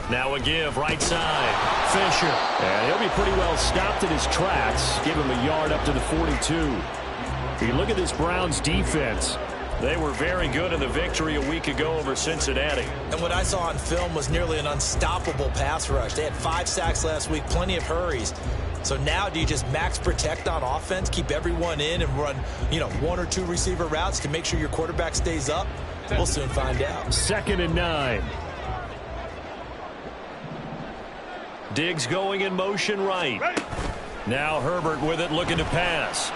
Now a give right side. Fisher. And he'll be pretty well stopped in his tracks. Give him a yard up to the 42. You look at this Browns defense. They were very good in the victory a week ago over Cincinnati. And what I saw on film was nearly an unstoppable pass rush. They had 5 sacks last week, plenty of hurries. So now do you just max protect on offense, keep everyone in and run, 1 or 2 receiver routes to make sure your quarterback stays up? We'll soon find out. 2nd and 9. Diggs going in motion right. Now Herbert with it, looking to pass.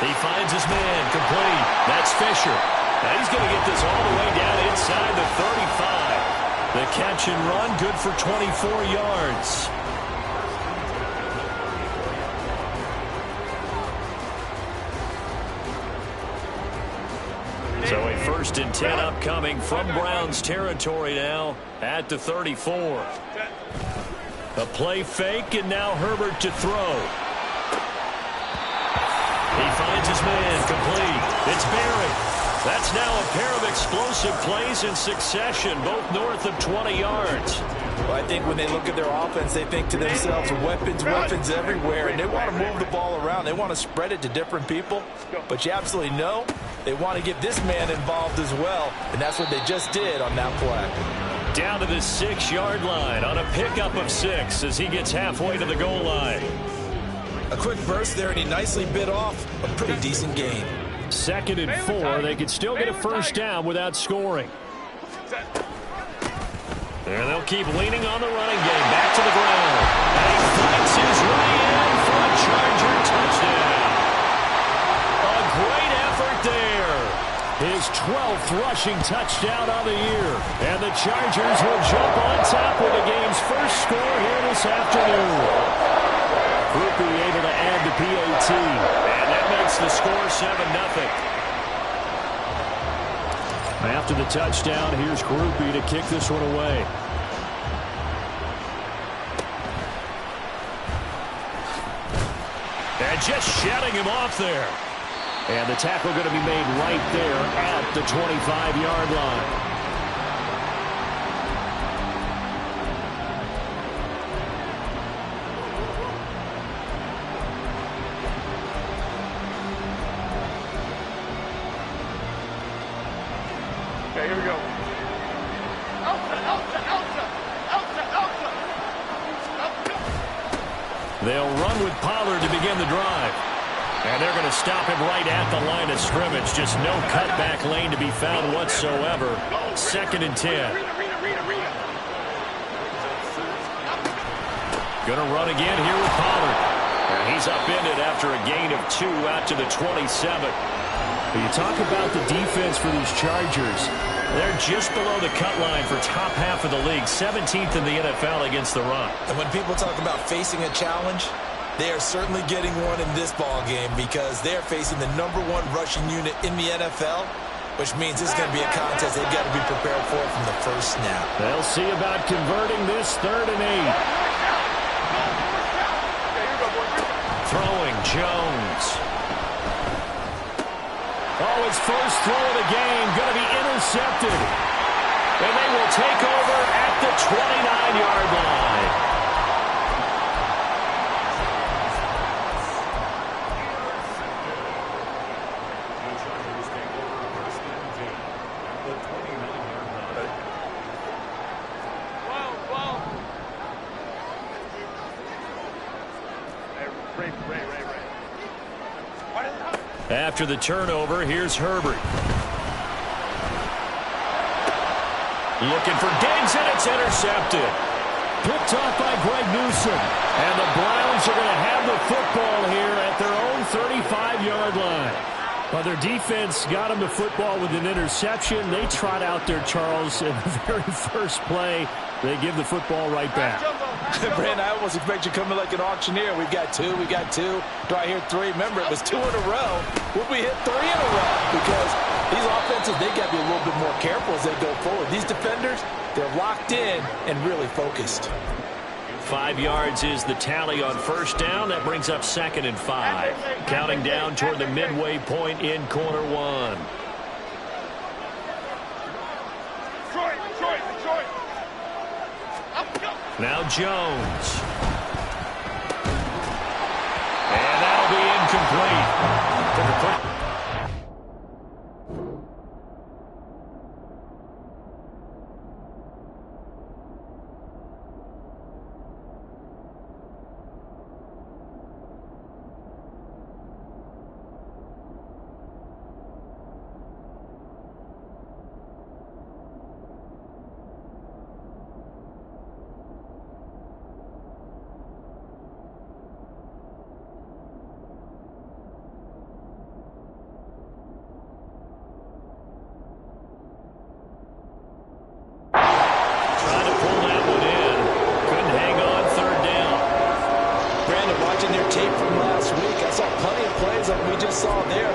He finds his man, complete. That's Fisher. And he's going to get this all the way down inside the 35. The catch and run, good for 24 yards. So a 1st and 10 upcoming from Browns territory now at the 34. A play fake, and now Herbert to throw. He finds his man, complete. It's Barry. That's now a pair of explosive plays in succession, both north of 20 yards. Well, I think when they look at their offense, they think to themselves, weapons everywhere, and they want to move the ball around. They want to spread it to different people, but you absolutely know they want to get this man involved as well, and that's what they just did on that play. Down to the 6-yard line on a pickup of 6 as he gets halfway to the goal line. A quick burst there, and he nicely bit off a pretty decent gain. 2nd and 4. They could still get a 1st down without scoring. And they'll keep leaning on the running game. Back to the ground. And he fights his way in for a Charger touchdown. A great effort there. His 12th rushing touchdown of the year. And the Chargers will jump on top with the game's first score here this afternoon. Groupie able to add the PAT. And that makes the score 7-0. After the touchdown, here's Groupie to kick this one away. And just shutting him off there. And the tackle going to be made right there at the 25-yard line. Okay, here we go. They'll run with Pollard to begin the drive. And they're going to stop him right at the line of scrimmage. Just no cutback lane to be found whatsoever. 2nd and 10. Going to run again here with Pollard. And he's upended after a gain of 2 out to the 27. You talk about the defense for these Chargers. They're just below the cut line for top half of the league, 17th in the NFL against the run. And when people talk about facing a challenge, they are certainly getting one in this ball game because they're facing the #1 rushing unit in the NFL, which means this is going to be a contest they've got to be prepared for from the first snap. They'll see about converting this 3rd and 8. Throwing Jones. Oh, his first throw of the game going to be intercepted. And they will take over at the 29-yard line. After the turnover, here's Herbert. Looking for Diggs, and it's intercepted. Picked off by Greg Newsome. And the Browns are going to have the football here at their own 35-yard line. Well, their defense got them the football with an interception. They trot out there, Charles, in the very first play. They give the football right back. Brandon, I almost expect you to come in like an auctioneer. We've got two. Do I hear three? Remember, it was 2 in a row. Will we hit 3 in a row? Because these offenses, they got to be a little bit more careful as they go forward. These defenders, they're locked in and really focused. 5 yards is the tally on first down. That brings up 2nd and 5. Counting down toward the midway point in quarter 1. Now Jones. And that'll be incomplete.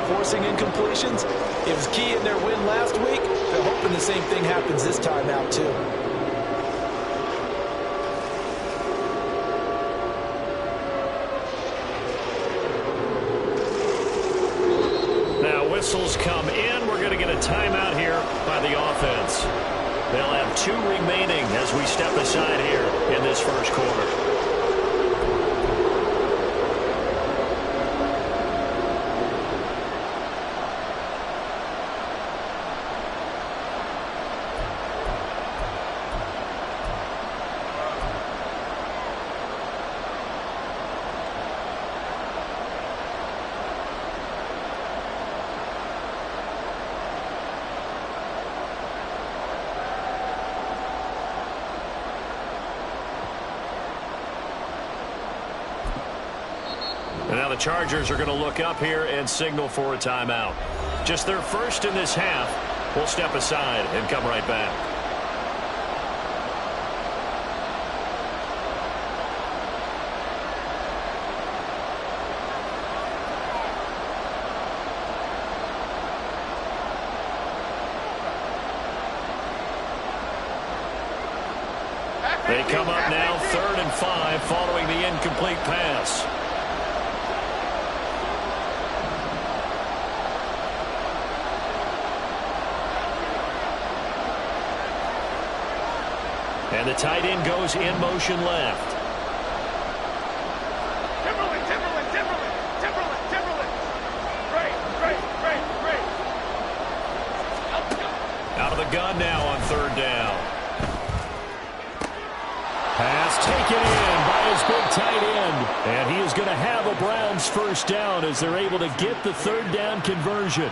Forcing incompletions. It was key in their win last week. They're hoping the same thing happens this time out, too. Now whistles come in. We're going to get a timeout here by the offense. They'll have 2 remaining as we step aside here in this first quarter. And now the Chargers are going to look up here and signal for a timeout. Just their first in this half. We'll step aside and come right back. They come up now 3rd and 5 following the incomplete pass. And the tight end goes in motion left. Out of the gun now on 3rd down. Pass taken in by his big tight end. And he is going to have a Browns first down as they're able to get the 3rd down conversion.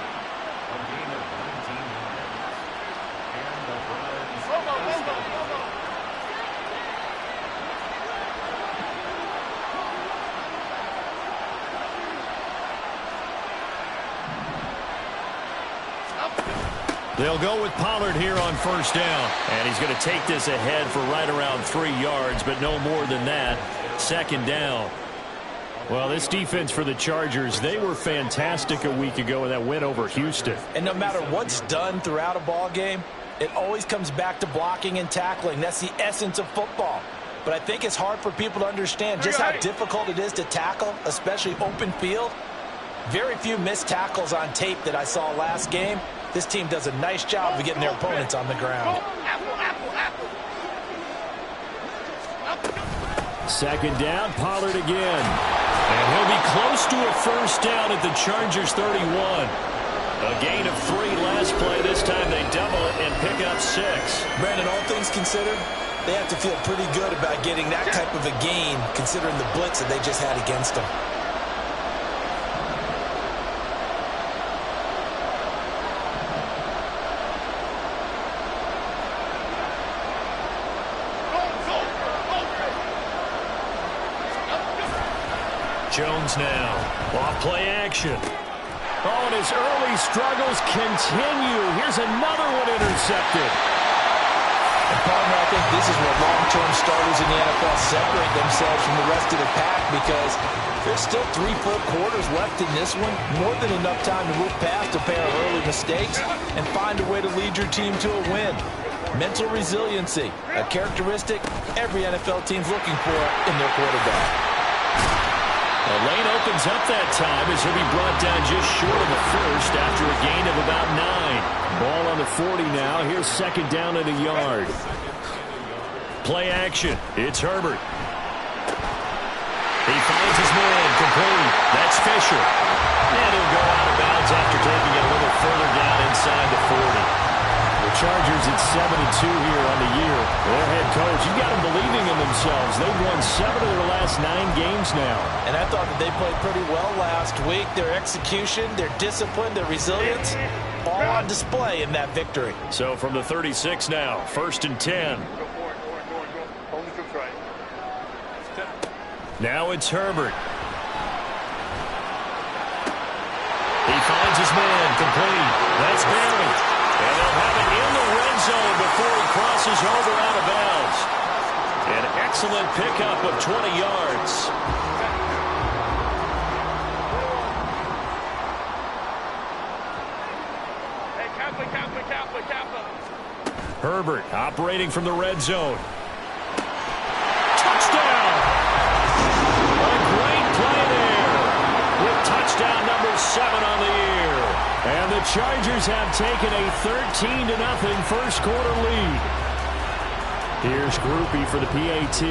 They'll go with Pollard here on first down. And he's going to take this ahead for right around 3 yards, but no more than that. 2nd down. Well, this defense for the Chargers, they were fantastic a week ago in that win over Houston. And no matter what's done throughout a ball game, it always comes back to blocking and tackling. That's the essence of football. But I think it's hard for people to understand just how difficult it is to tackle, especially open field. Very few missed tackles on tape that I saw last game. This team does a nice job of getting their opponents on the ground. 2nd down, Pollard again. And he'll be close to a first down at the Chargers 31. A gain of 3 last play. This time they double it and pick up 6. Brandon, all things considered, they have to feel pretty good about getting that type of a gain considering the blitz that they just had against them. Jones now, off play action. Oh, and his early struggles continue. Here's another one intercepted. And partner, I think this is where long-term starters in the NFL separate themselves from the rest of the pack, because there's still 3 full quarters left in this one. More than enough time to move past a pair of early mistakes and find a way to lead your team to a win. Mental resiliency, a characteristic every NFL team's looking for in their quarterback. The lane opens up that time as he'll be brought down just short of the first after a gain of about 9. Ball on the 40 now. Here's second down and a yard. Play action. It's Herbert. He finds his man complete. That's Fisher. And he'll go out of bounds after taking it a little further down inside the 40. The Chargers at 7-2 here on the year. Their head coach, you got them believing in themselves. They've won 7 of their last 9 games now. And I thought that they played pretty well last week. Their execution, their discipline, their resilience, all on display in that victory. So from the 36 now, 1st and 10. Now it's Herbert. He finds his man complete. That's Barry. And they'll have it in the red zone before he crosses over out of bounds. An excellent pickup of 20 yards. Herbert operating from the red zone. Touchdown! A great play there with touchdown number 7 on the year. And the Chargers have taken a 13-0 first quarter lead. Here's Groupie for the PAT.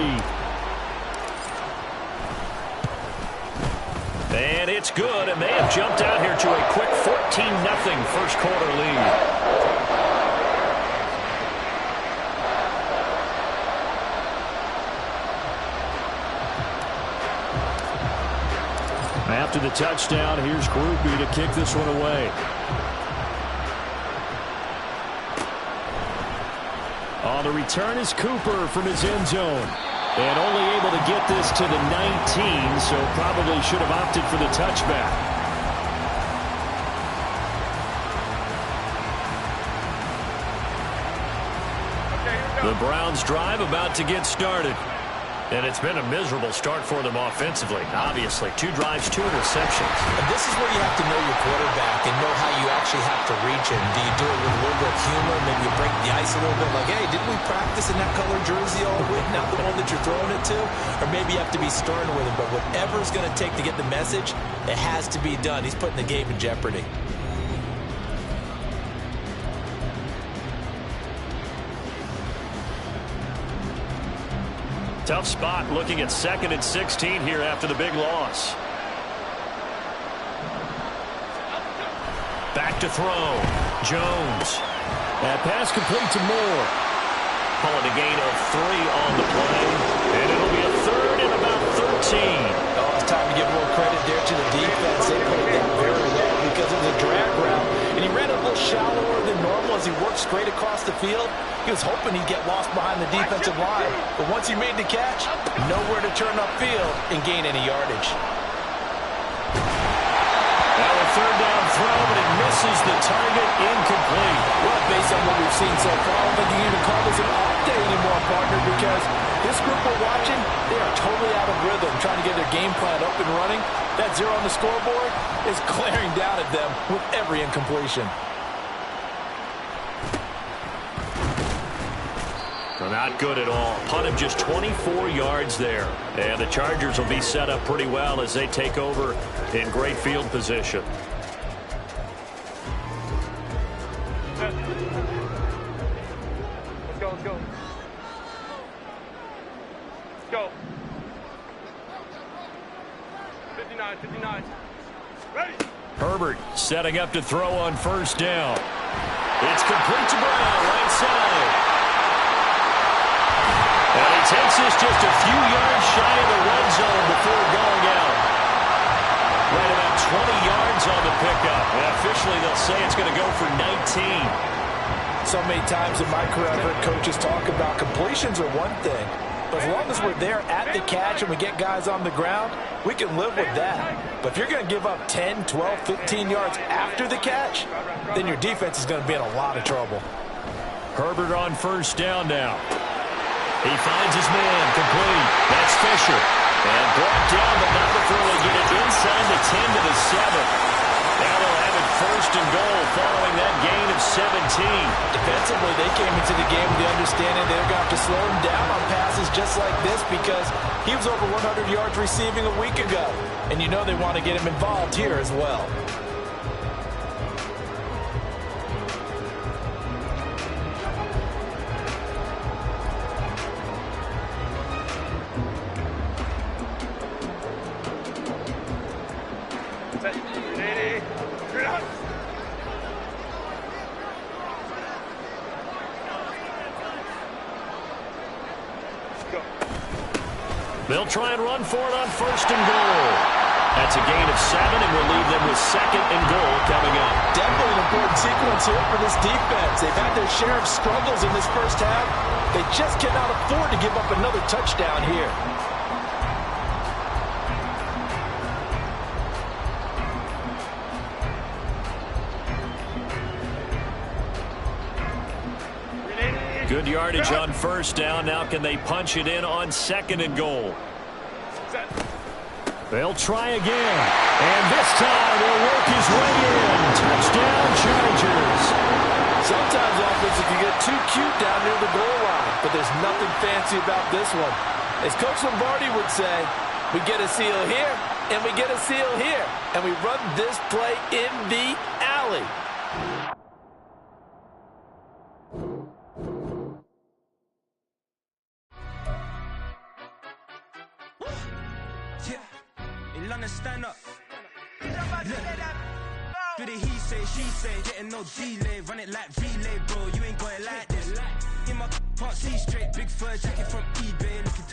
And it's good, and they have jumped out here to a quick 14-0 first quarter lead. After the touchdown, here's Groupie to kick this one away. On the return is Cooper from his end zone. And only able to get this to the 19, so probably should have opted for the touchback. The Browns drive about to get started. And it's been a miserable start for them offensively. Obviously, 2 drives, 2 interceptions. And this is where you have to know your quarterback and know how you actually have to reach him. Do you do it with a little bit of humor? Maybe you break the ice a little bit like, hey, didn't we practice in that color jersey all week? Not the one that you're throwing it to? Or maybe you have to be stern with him. But whatever it's going to take to get the message, it has to be done. He's putting the game in jeopardy. Tough spot looking at 2nd and 16 here after the big loss. Back to throw. Jones. That pass complete to Moore. Calling a gain of 3 on the play. And it'll be a 3rd and about 13. Oh, it's time to give a little credit there to the defense. They played that very well because it was a drag route. And he ran a little shallower than normal as he worked straight across the field. He was hoping he'd get lost behind the defensive line. But once he made the catch, nowhere to turn upfield and gain any yardage. Now a 3rd down throw, but it misses the target, incomplete. Well, based on what we've seen so far, I don't think you can even call this an update anymore, partner, because this group we're watching, they are totally out of rhythm, trying to get their game plan up and running. That 0 on the scoreboard is glaring down at them with every incompletion. Not good at all. Punt of just 24 yards there. And the Chargers will be set up pretty well as they take over in great field position. Let's go, let's go. Let's go. 59, 59. Ready. Herbert setting up to throw on 1st down. It's complete to Brown, right side. And he takes this just a few yards shy of the red zone before going out. Right about 20 yards on the pickup. And officially, they'll say it's going to go for 19. So many times in my career, I've heard coaches talk about completions are one thing. But as long as we're there at the catch and we get guys on the ground, we can live with that. But if you're going to give up 10, 12, 15 yards after the catch, then your defense is going to be in a lot of trouble. Herbert on first down now. He finds his man, complete. That's Fisher. And brought down, but not before they get it inside the 10 to the 7. Now they'll have it first and goal following that gain of 17. Defensively, they came into the game with the understanding they're going to have to slow him down on passes just like this because he was over 100 yards receiving a week ago. And you know they want to get him involved here as well. Ready? Run. Go. They'll try and run for it on first and goal. That's a gain of 7, and we'll leave them with second and goal coming up. Definitely an important sequence here for this defense. They've had their share of struggles in this first half. They just cannot afford to give up another touchdown here. Good yardage on first down. Now can they punch it in on second and goal? Set. They'll try again. And this time they'll work his way in. Touchdown, Chargers. Sometimes offenses can get too cute down near the goal line, but there's nothing fancy about this one. As Coach Lombardi would say, we get a seal here, and we get a seal here, and we run this play in the alley. London, stand up. Do the he say, she say, getting no delay, run it like relay, bro. You ain't got it like this. In my can't see straight, big fur jacket from eBay, looking